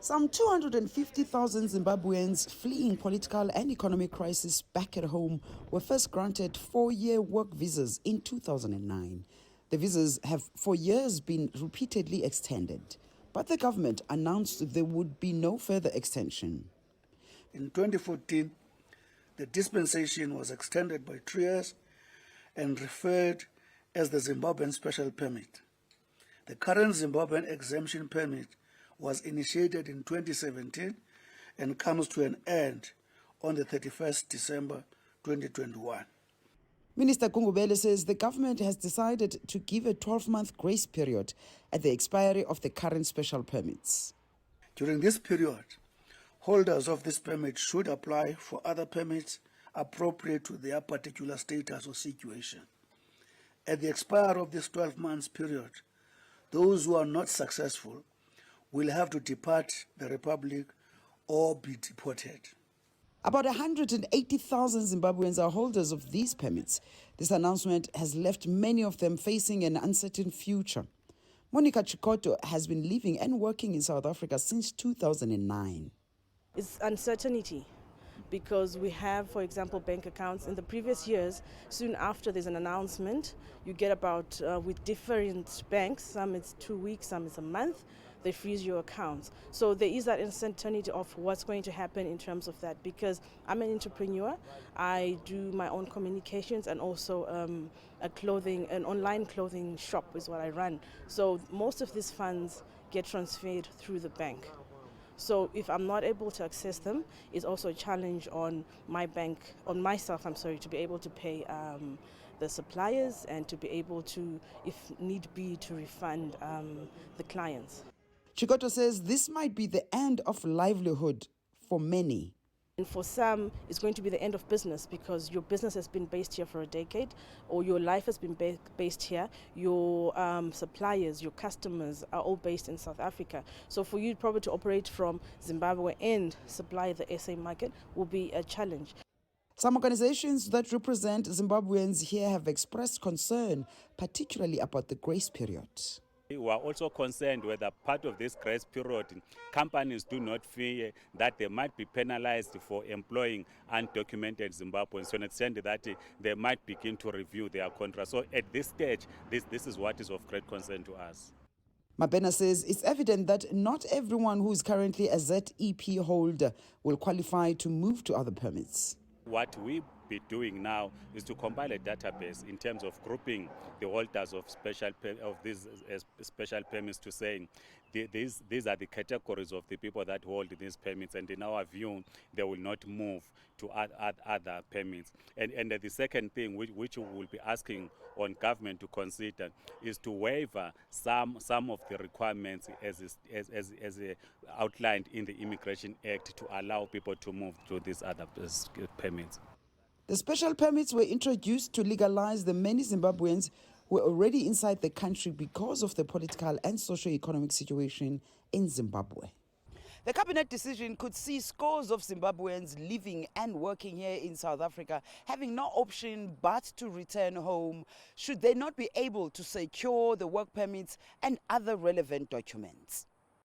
Some 250,000 Zimbabweans fleeing political and economic crisis back at home were first granted 4-year work visas in 2009. The visas have for years been repeatedly extended, but the government announced there would be no further extension. In 2014, the dispensation was extended by 3 years and referred as the Zimbabwean Special Permit. The current Zimbabwean Exemption Permit was initiated in 2017 and comes to an end on the 31st December 2021. Minister Gungubele says the government has decided to give a 12-month grace period at the expiry of the current special permits. During this period, holders of this permit should apply for other permits appropriate to their particular status or situation. At the expiry of this 12-month period, those who are not successful will have to depart the Republic or be deported. About 180,000 Zimbabweans are holders of these permits. This announcement has left many of them facing an uncertain future. Monica Chikoto has been living and working in South Africa since 2009. It's uncertainty because we have, for example, bank accounts. In the previous years, soon after there's an announcement, you get about, with different banks, some it's 2 weeks, some it's a month, they freeze your accounts. So there is that uncertainty of what's going to happen in terms of that, because I'm an entrepreneur. I do my own communications and also an online clothing shop is what I run. So most of these funds get transferred through the bank. So if I'm not able to access them, it's also a challenge on my bank, on myself, to be able to pay the suppliers and to be able to, if need be, to refund the clients. Chikoto says this might be the end of livelihood for many. And for some, it's going to be the end of business because your business has been based here for a decade, or your life has been based here. Your suppliers, your customers are all based in South Africa. So for you probably to operate from Zimbabwe and supply the SA market will be a challenge. Some organizations that represent Zimbabweans here have expressed concern, particularly about the grace period. We are also concerned whether part of this grace period, companies do not fear that they might be penalized for employing undocumented Zimbabweans to an extent that they might begin to review their contracts. So at this stage, this is what is of great concern to us. Mabena says it's evident that not everyone who is currently a ZEP holder will qualify to move to other permits. What we be doing now is to compile a database in terms of grouping the holders of these special permits to saying these are the categories of the people that hold these permits, and in our view they will not move to other permits. And the second thing which we will be asking on government to consider is to waiver some of the requirements as outlined in the Immigration Act to allow people to move to these other permits. The special permits were introduced to legalize the many Zimbabweans who were already inside the country because of the political and socio-economic situation in Zimbabwe. The cabinet decision could see scores of Zimbabweans living and working here in South Africa having no option but to return home should they not be able to secure the work permits and other relevant documents.